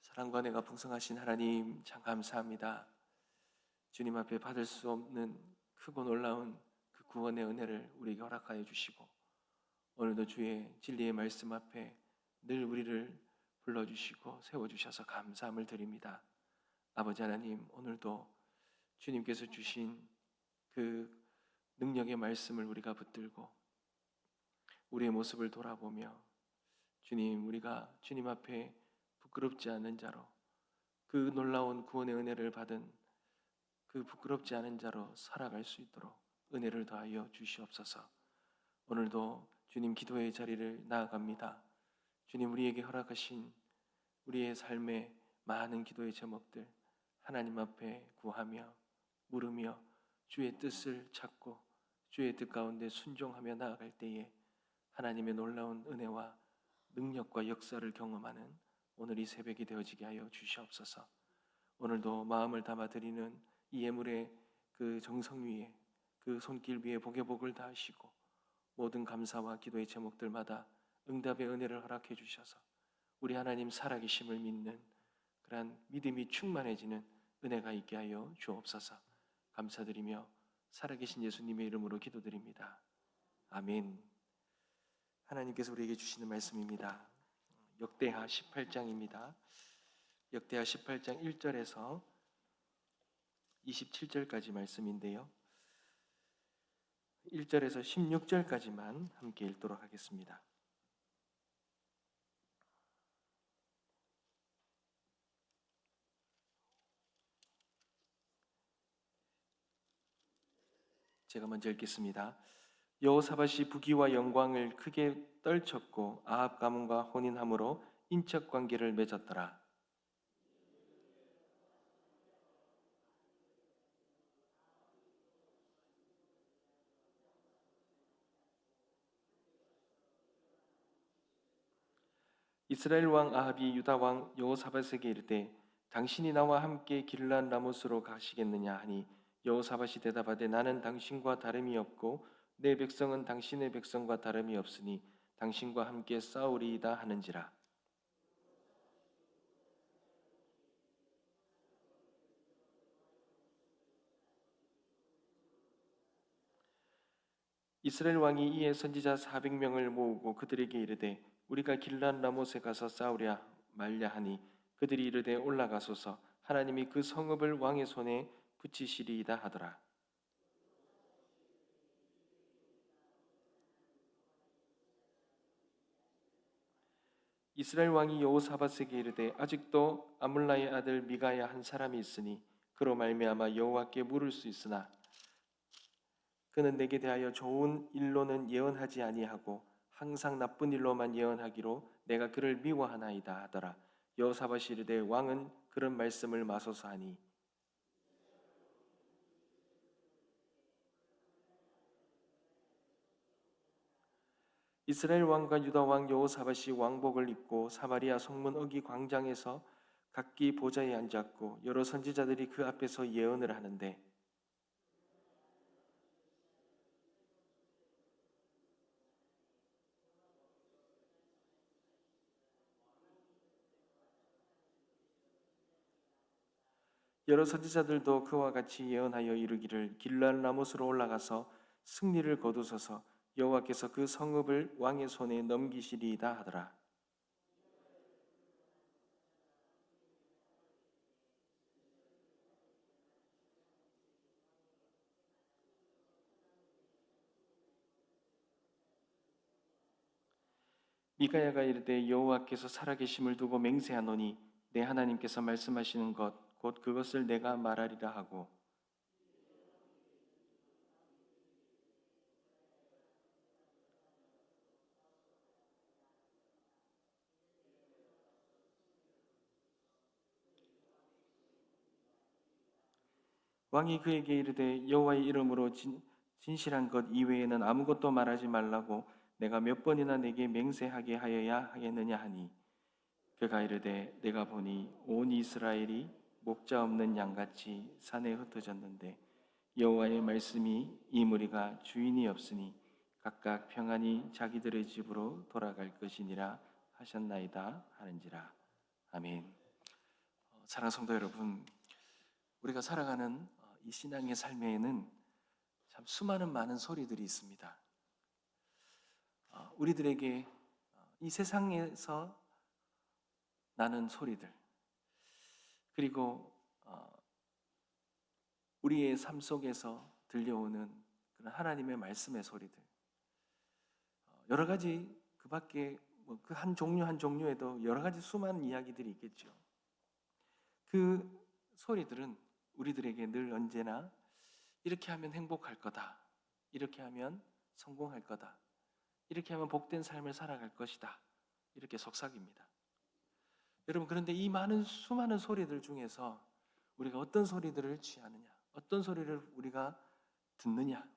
사랑과 은혜가 풍성하신 하나님, 참 감사합니다. 주님 앞에 받을 수 없는 크고 놀라운 그 구원의 은혜를 우리에게 허락하여 주시고, 오늘도 주의 진리의 말씀 앞에 늘 우리를 불러주시고 세워주셔서 감사함을 드립니다. 아버지 하나님, 오늘도 주님께서 주신 그 능력의 말씀을 우리가 붙들고 우리의 모습을 돌아보며, 주님, 우리가 주님 앞에 부끄럽지 않은 자로, 그 놀라운 구원의 은혜를 받은 그 부끄럽지 않은 자로 살아갈 수 있도록 은혜를 더하여 주시옵소서. 오늘도 주님 기도의 자리를 나아갑니다. 주님, 우리에게 허락하신 우리의 삶의 많은 기도의 제목들 하나님 앞에 구하며 물으며 주의 뜻을 찾고 주의 뜻 가운데 순종하며 나아갈 때에 하나님의 놀라운 은혜와 능력과 역사를 경험하는 오늘 이 새벽이 되어지게 하여 주시옵소서. 오늘도 마음을 담아 드리는 이 예물의 그 정성 위에, 그 손길 위에 복의 복을 다하시고 모든 감사와 기도의 제목들마다 응답의 은혜를 허락해 주셔서 우리 하나님 살아계심을 믿는 그러한 믿음이 충만해지는 은혜가 있게 하여 주옵소서. 감사드리며 살아계신 예수님의 이름으로 기도드립니다. 아멘. 하나님께서 우리에게 주시는 말씀입니다. 역대하 18장입니다. 역대하 18장 1절에서 27절까지 말씀인데요, 1절에서 16절까지만 함께 읽도록 하겠습니다. 제가 먼저 읽겠습니다. 여호사밧이 부귀와 영광을 크게 떨쳤고 아합 가문과 혼인함으로 인척 관계를 맺었더라. 이스라엘 왕 아합이 유다 왕 여호사밧에게 이르되 당신이 나와 함께 길르앗 라못으로 가시겠느냐 하니, 여호사밧이 대답하되 나는 당신과 다름이 없고 내 백성은 당신의 백성과 다름이 없으니 당신과 함께 싸우리이다 하는지라. 이스라엘 왕이 이에 선지자 400명을 모으고 그들에게 이르되 우리가 길르앗 라못에 가서 싸우랴 말랴 하니, 그들이 이르되 올라가소서, 하나님이 그 성읍을 왕의 손에 붙이시리이다 하더라. 이스라엘 왕이 여호사밧에게 이르되 아직도 아물라의 아들 미가야 한 사람이 있으니 그로 말미암아 여호와께 물을 수 있으나 그는 내게 대하여 좋은 일로는 예언하지 아니하고 항상 나쁜 일로만 예언하기로 내가 그를 미워하나이다 하더라. 여호사밧이 이르되 왕은 그런 말씀을 마소서 하니, 이스라엘 왕과 유다 왕 여호사밧이 왕복을 입고 사마리아 성문 어기 광장에서 각기 보좌에 앉았고 여러 선지자들이 그 앞에서 예언을 하는데, 여러 선지자들도 그와 같이 예언하여 이르기를 길르앗 라못으로 올라가서 승리를 거두소서, 여호와께서 그 성읍을 왕의 손에 넘기시리이다 하더라. 미가야가 이르되 여호와께서 살아계심을 두고 맹세하노니 내 하나님께서 말씀하시는 것 곧 그것을 내가 말하리라 하고, 왕이 그에게 이르되 여호와의 이름으로 진실한 것 이외에는 아무것도 말하지 말라고 내가 몇 번이나 내게 맹세하게 하여야 하겠느냐 하니, 그가 이르되 내가 보니 온 이스라엘이 목자 없는 양같이 산에 흩어졌는데 여호와의 말씀이 이 무리가 주인이 없으니 각각 평안히 자기들의 집으로 돌아갈 것이니라 하셨나이다 하는지라. 아멘. 사랑하는 성도 여러분, 우리가 살아가는 이 신앙의 삶에는 참 수많은 많은 소리들이 있습니다. 우리들에게 이 세상에서 나는 소리들, 그리고 우리의 삶 속에서 들려오는 그런 하나님의 말씀의 소리들, 여러 가지 그 밖에 그 한 종류 한 종류에도 여러 가지 수많은 이야기들이 있겠죠. 그 소리들은 우리들에게 늘 언제나 이렇게 하면 행복할 거다, 이렇게 하면 성공할 거다, 이렇게 하면 복된 삶을 살아갈 것이다, 이렇게 속삭입니다. 여러분, 그런데 이 많은 수많은 소리들 중에서 우리가 어떤 소리들을 취하느냐, 어떤 소리를 우리가 듣느냐,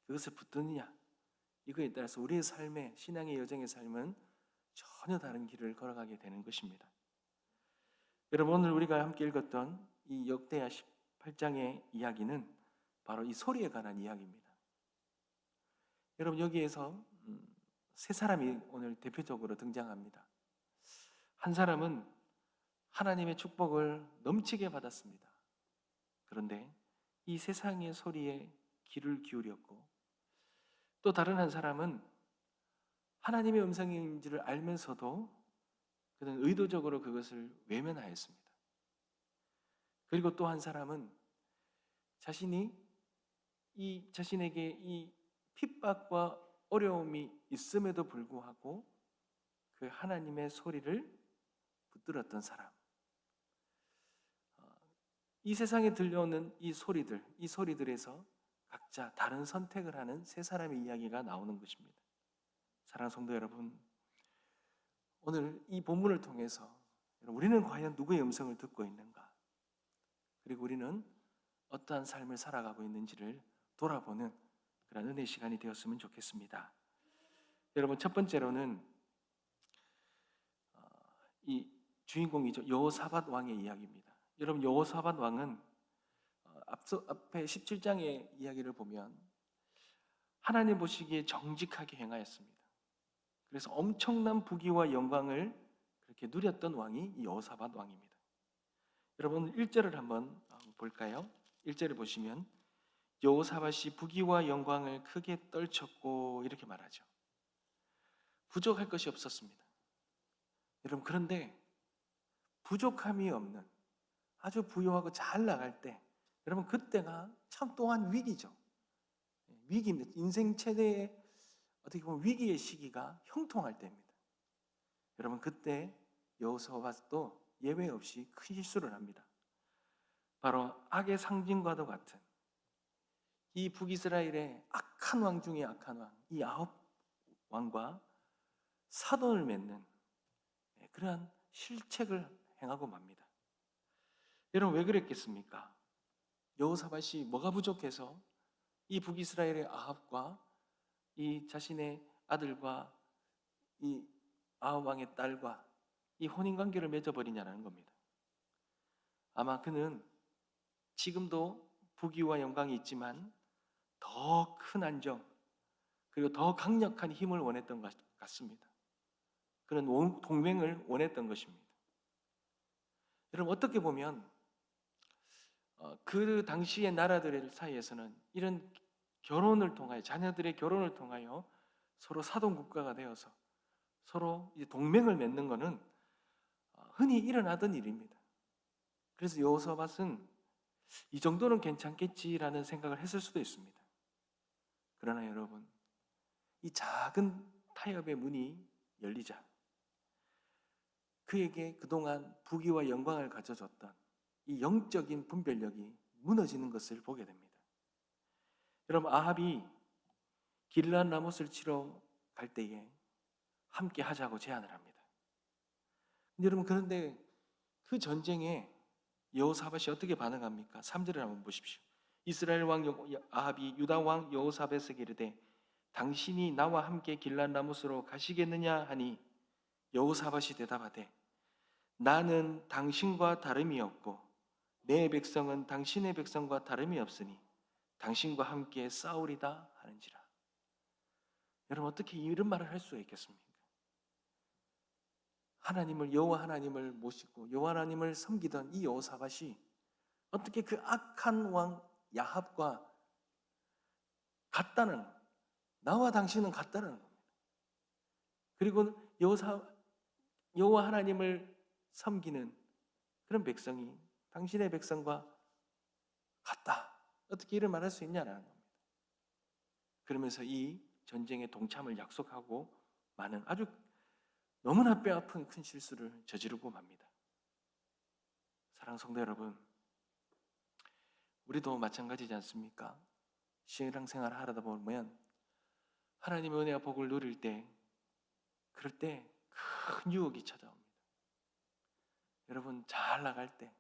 그것을 붙드느냐, 이거에 따라서 우리의 삶의 신앙의 여정의 삶은 전혀 다른 길을 걸어가게 되는 것입니다. 여러분, 오늘 우리가 함께 읽었던 이 역대하 18장의 이야기는 바로 이 소리에 관한 이야기입니다. 여러분, 여기에서 세 사람이 오늘 대표적으로 등장합니다. 한 사람은 하나님의 축복을 넘치게 받았습니다. 그런데 이 세상의 소리에 귀를 기울였고, 또 다른 한 사람은 하나님의 음성인지를 알면서도 그는 의도적으로 그것을 외면하였습니다. 그리고 또 한 사람은 자신에게 이 핍박과 어려움이 있음에도 불구하고 그 하나님의 소리를 붙들었던 사람. 이 세상에 들려오는 이 소리들에서 각자 다른 선택을 하는 세 사람의 이야기가 나오는 것입니다. 사랑하는 성도 여러분, 오늘 이 본문을 통해서 우리는 과연 누구의 음성을 듣고 있는가? 그리고 우리는 어떠한 삶을 살아가고 있는지를 돌아보는 그런 은혜의 시간이 되었으면 좋겠습니다. 여러분, 첫 번째로는 이 주인공이죠. 여호사밧 왕의 이야기입니다. 여러분, 여호사밧 왕은 앞에 17장의 이야기를 보면 하나님 보시기에 정직하게 행하였습니다. 그래서 엄청난 부귀와 영광을 그렇게 누렸던 왕이 이 여호사밧 왕입니다. 여러분, 1절을 한번 볼까요? 1절을 보시면 여호사밧이 부귀와 영광을 크게 떨쳤고 이렇게 말하죠. 부족할 것이 없었습니다. 여러분, 그런데 부족함이 없는 아주 부유하고 잘 나갈 때, 여러분, 그때가 참 또한 위기죠. 위기입니다. 인생 최대의 어떻게 보면 위기의 시기가 형통할 때입니다. 여러분, 그때 여호사밧도 예외 없이 큰 실수를 합니다. 바로 악의 상징과도 같은 이 북이스라엘의 악한 왕 중에 악한 왕, 이 아합 왕과 사돈을 맺는 그러한 실책을 행하고 맙니다. 여러분, 왜 그랬겠습니까? 여호사밧이 뭐가 부족해서 이 북이스라엘의 아합과 이 자신의 아들과 이 아합 왕의 딸과 이 혼인관계를 맺어버리냐는 겁니다. 아마 그는 지금도 부귀와 영광이 있지만 더 큰 안정, 그리고 더 강력한 힘을 원했던 것 같습니다. 그런 동맹을 원했던 것입니다. 여러분, 어떻게 보면 그 당시의 나라들 사이에서는 이런 결혼을 통하여, 자녀들의 결혼을 통하여 서로 사돈 국가가 되어서 서로 이제 동맹을 맺는 것은 흔히 일어나던 일입니다. 그래서 여호사밧은 이 정도는 괜찮겠지라는 생각을 했을 수도 있습니다. 그러나 여러분, 이 작은 타협의 문이 열리자 그에게 그동안 부귀와 영광을 가져줬던 이 영적인 분별력이 무너지는 것을 보게 됩니다. 여러분, 아합이 길르앗 라못을 치러 갈 때에 함께 하자고 제안을 합니다. 여러분, 그런데 그 전쟁에 여호사밧이 어떻게 반응합니까? 3절을 한번 보십시오. 이스라엘 왕 아합이 유다 왕 여호사밧에게 이르되 당신이 나와 함께 길르앗 라못으로 가시겠느냐 하니 여호사밧이 대답하되 나는 당신과 다름이 없고 내 백성은 당신의 백성과 다름이 없으니 당신과 함께 싸우리다 하는지라. 여러분, 어떻게 이런 말을 할 수가 있겠습니까? 하나님을 여호와 하나님을 모시고 여호와 하나님을 섬기던 이 여호사밧이 어떻게 그 악한 왕 야합과 같다는, 나와 당신은 같다는 겁니다. 그리고 여호와 하나님을 섬기는 그런 백성이 당신의 백성과 같다. 어떻게 이를 말할 수 있냐라는 겁니다. 그러면서 이 전쟁에 동참을 약속하고 많은 아주 너무나 뼈아픈 큰 실수를 저지르고 맙니다. 사랑하는 성도 여러분, 우리도 마찬가지지 않습니까? 신앙생활을 하다 보면 하나님의 은혜와 복을 누릴 때, 그럴 때 큰 유혹이 찾아옵니다. 여러분, 잘 나갈 때,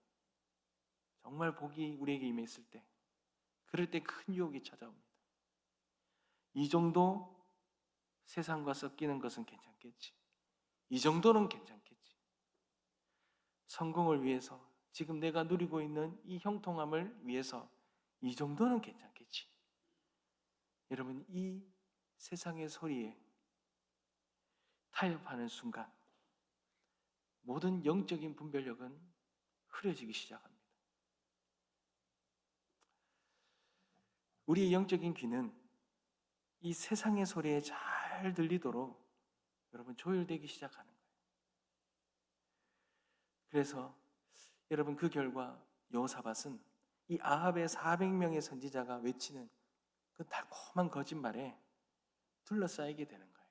정말 복이 우리에게 임했을 때, 그럴 때 큰 유혹이 찾아옵니다. 이 정도 세상과 섞이는 것은 괜찮겠지. 이 정도는 괜찮겠지. 성공을 위해서, 지금 내가 누리고 있는 이 형통함을 위해서 이 정도는 괜찮겠지. 여러분, 이 세상의 소리에 타협하는 순간 모든 영적인 분별력은 흐려지기 시작합니다. 우리의 영적인 귀는 이 세상의 소리에 잘 들리도록 여러분 조율되기 시작하는 거예요. 그래서 여러분 그 결과 여호사밧은 이 아합의 400명의 선지자가 외치는 그 달콤한 거짓말에 둘러싸이게 되는 거예요.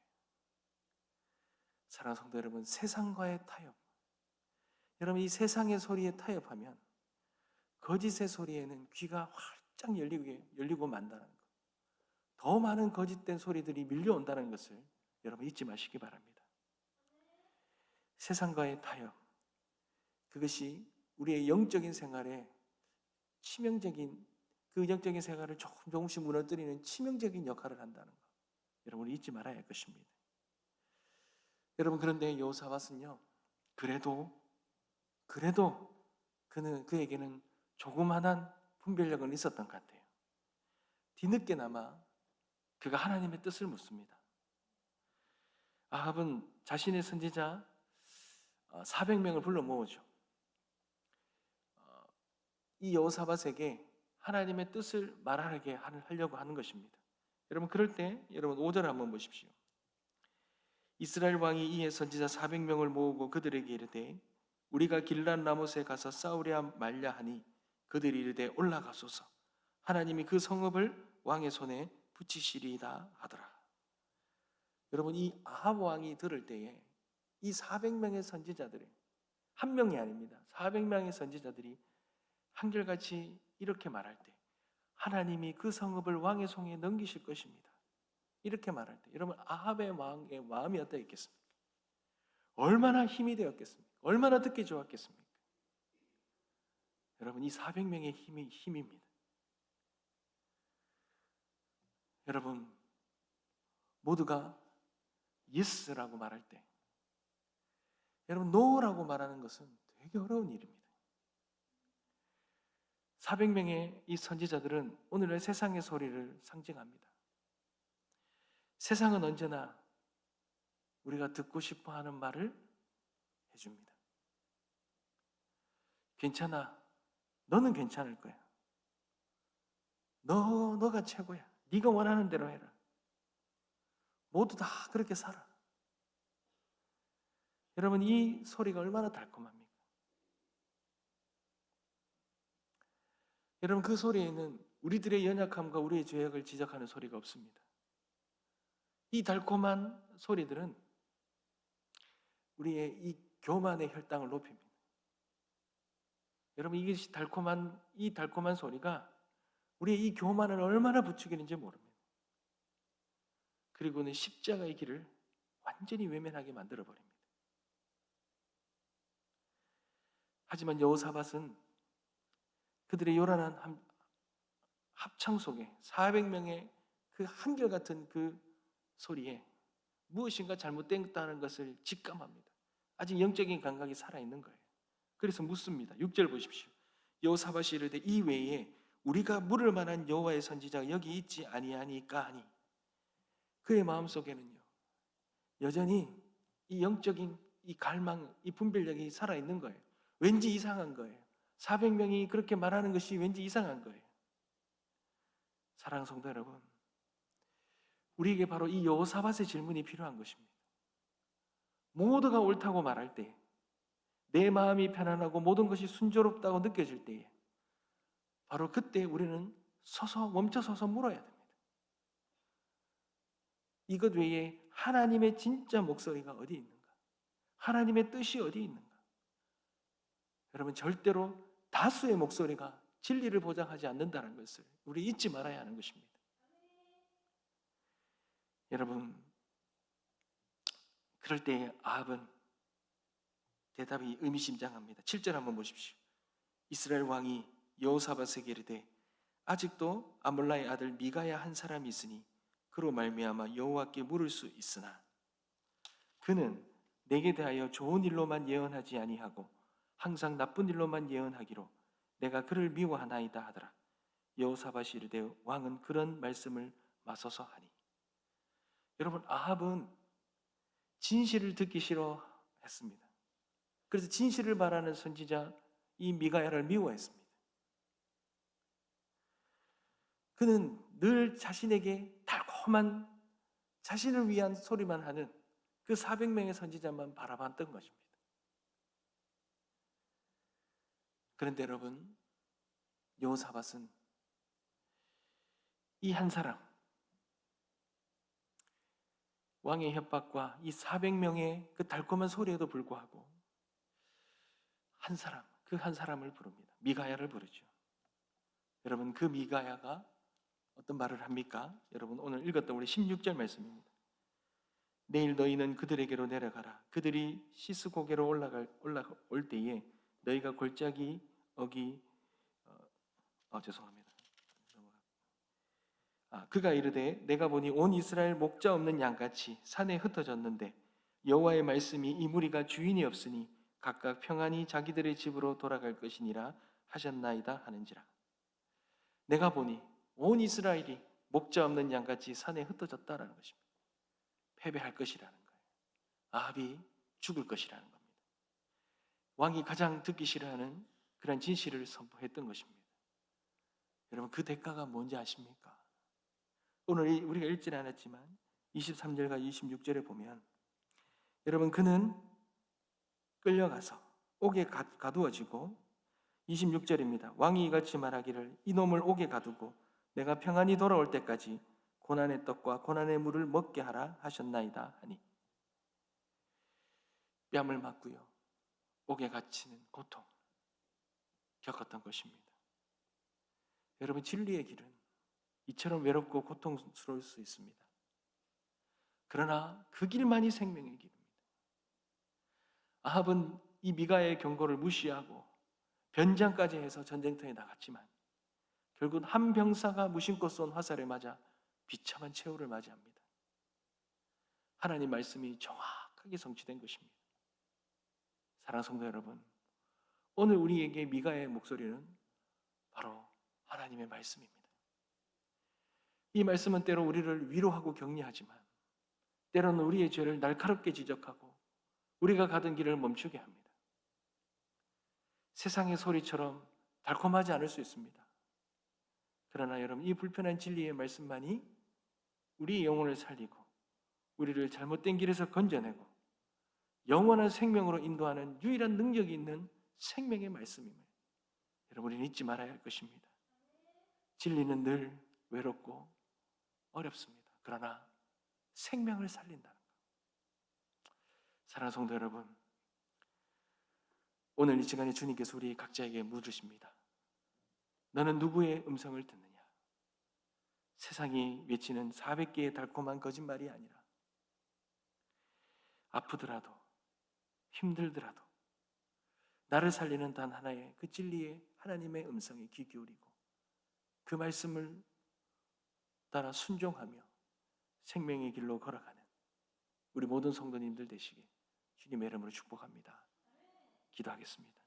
사랑하는 성도 여러분, 세상과의 타협. 여러분 이 세상의 소리에 타협하면 거짓의 소리에는 귀가 활짝 열리고 만다는 것. 더 많은 거짓된 소리들이 밀려온다는 것을 여러분 잊지 마시기 바랍니다. 세상과의 타협. 그것이 우리의 영적인 생활에 치명적인, 그 영적인 생활을 조금씩 무너뜨리는 치명적인 역할을 한다는 것. 여러분 잊지 말아야 할 것입니다. 여러분 그런데 여호사밧은요, 그래도 그에게는 조그만한 분별력은 있었던 것 같아요. 뒤늦게나마 그가 하나님의 뜻을 묻습니다. 아합은 자신의 선지자 400명을 불러 모으죠. 이 여호사밧에게 하나님의 뜻을 말하게 하려고 하는 것입니다. 여러분 그럴 때 여러분 5절을 한번 보십시오. 이스라엘 왕이 이에 선지자 400명을 모으고 그들에게 이르되 우리가 길란 라못에 가서 싸우랴 말랴 하니 그들이 이르되 올라가소서 하나님이 그 성읍을 왕의 손에 붙이시리이다 하더라. 여러분 이 아합 왕이 들을 때에 이 400명의 선지자들이 한 명이 아닙니다. 400명의 선지자들이 한결같이 이렇게 말할 때 하나님이 그 성읍을 왕의 손에 넘기실 것입니다. 이렇게 말할 때 여러분 아합의 왕의 마음이 어떠했겠습니까? 얼마나 힘이 되었겠습니까? 얼마나 듣기 좋았겠습니까? 여러분 이 400명의 힘입니다. 여러분 모두가 yes라고 말할 때 여러분 no라고 말하는 것은 되게 어려운 일입니다. 400명의 이 선지자들은 오늘의 세상의 소리를 상징합니다. 세상은 언제나 우리가 듣고 싶어 하는 말을 해줍니다. 괜찮아. 너는 괜찮을 거야. 너가 최고야. 네가 원하는 대로 해라. 모두 다 그렇게 살아. 여러분 이 소리가 얼마나 달콤합니까? 여러분 그 소리에는 우리들의 연약함과 우리의 죄악을 지적하는 소리가 없습니다. 이 달콤한 소리들은 우리의 이 교만의 혈당을 높입니다. 여러분 이 달콤한 소리가 우리의 이 교만을 얼마나 부추기는지 모릅니다. 그리고는 십자가의 길을 완전히 외면하게 만들어버립니다. 하지만 여호사밧은 그들의 요란한 합창 속에 400명의 그 한결같은 그 소리에 무엇인가 잘못됐다는 것을 직감합니다. 아직 영적인 감각이 살아있는 거예요. 그래서 묻습니다. 6절 보십시오. 여호사밧이 이르되 이 외에 우리가 물을 만한 여호와의 선지자가 여기 있지 아니하니까 하니 그의 마음속에는요 여전히 이 영적인 이 갈망, 이 분별력이 살아있는 거예요. 왠지 이상한 거예요. 400명이 그렇게 말하는 것이 왠지 이상한 거예요. 사랑하는 성도 여러분, 우리에게 바로 이 여호사밧의 질문이 필요한 것입니다. 모두가 옳다고 말할 때, 내 마음이 편안하고 모든 것이 순조롭다고 느껴질 때에 바로 그때 우리는 멈춰서서 물어야 됩니다. 이것 외에 하나님의 진짜 목소리가 어디 있는가? 하나님의 뜻이 어디 있는가? 여러분, 절대로 다수의 목소리가 진리를 보장하지 않는다는 것을 우리 잊지 말아야 하는 것입니다. 여러분, 그럴 때 아합은 대답이 의미심장합니다. 7절 한번 보십시오. 이스라엘 왕이 여호사밧에게 이르되 아직도 아몰라의 아들 미가야 한 사람이 있으니 그로 말미암아 여호와께 물을 수 있으나 그는 내게 대하여 좋은 일로만 예언하지 아니하고 항상 나쁜 일로만 예언하기로 내가 그를 미워하나이다 하더라. 여호사밧이 이르되 왕은 그런 말씀을 마소서 하니. 여러분, 아합은 진실을 듣기 싫어했습니다. 그래서 진실을 말하는 선지자 이 미가야를 미워했습니다. 그는 늘 자신에게 달콤한 자신을 위한 소리만 하는 그 400명의 선지자만 바라봤던 것입니다. 그런데 여러분, 여호사밧은 이 한 사람, 왕의 협박과 이 400명의 그 달콤한 소리에도 불구하고 한 사람, 그 한 사람을 부릅니다. 미가야를 부르죠. 여러분, 그 미가야가 어떤 말을 합니까? 여러분, 오늘 읽었던 우리 16절 말씀입니다. 내일 너희는 그들에게로 내려가라. 그들이 시스고개로 올라올 때에 너희가 골짜기 죄송합니다. 그가 이르되 내가 보니 온 이스라엘 목자 없는 양같이 산에 흩어졌는데 여호와의 말씀이 이 무리가 주인이 없으니 각각 평안히 자기들의 집으로 돌아갈 것이니라 하셨나이다 하는지라. 내가 보니 온 이스라엘이 목자 없는 양같이 산에 흩어졌다라는 것입니다. 패배할 것이라는 거예요. 아합이 죽을 것이라는 겁니다. 왕이 가장 듣기 싫어하는 그런 진실을 선포했던 것입니다. 여러분, 그 대가가 뭔지 아십니까? 오늘 우리가 읽지는 않았지만 23절과 26절에 보면 여러분, 그는 끌려가서 옥에 가두어지고 26절입니다. 왕이 이같이 말하기를 이놈을 옥에 가두고 내가 평안히 돌아올 때까지 고난의 떡과 고난의 물을 먹게 하라 하셨나이다 하니. 뺨을 맞고요, 옥에 갇히는 고통 겪었던 것입니다. 여러분, 진리의 길은 이처럼 외롭고 고통스러울 수 있습니다. 그러나 그 길만이 생명의 길입니다. 아합은 이 미가의 경고를 무시하고 변장까지 해서 전쟁터에 나갔지만 결국 한 병사가 무심코 쏜 화살에 맞아 비참한 최후를 맞이합니다. 하나님 말씀이 정확하게 성취된 것입니다. 사랑하는 성도 여러분, 오늘 우리에게 미가의 목소리는 바로 하나님의 말씀입니다. 이 말씀은 때로 우리를 위로하고 격려하지만 때로는 우리의 죄를 날카롭게 지적하고 우리가 가던 길을 멈추게 합니다. 세상의 소리처럼 달콤하지 않을 수 있습니다. 그러나 여러분, 이 불편한 진리의 말씀만이 우리의 영혼을 살리고 우리를 잘못된 길에서 건져내고 영원한 생명으로 인도하는 유일한 능력이 있는 생명의 말씀임을 여러분, 우리는 잊지 말아야 할 것입니다. 진리는 늘 외롭고 어렵습니다. 그러나 생명을 살린다는 것. 사랑하는 성도 여러분, 오늘 이 시간에 주님께서 우리 각자에게 물으십니다. 너는 누구의 음성을 듣느냐? 세상이 외치는 400개의 달콤한 거짓말이 아니라 아프더라도 힘들더라도 나를 살리는 단 하나의 그 진리의 하나님의 음성에 귀 기울이고 그 말씀을 따라 순종하며 생명의 길로 걸어가는 우리 모든 성도님들 되시길 주님의 이름으로 축복합니다. 기도하겠습니다.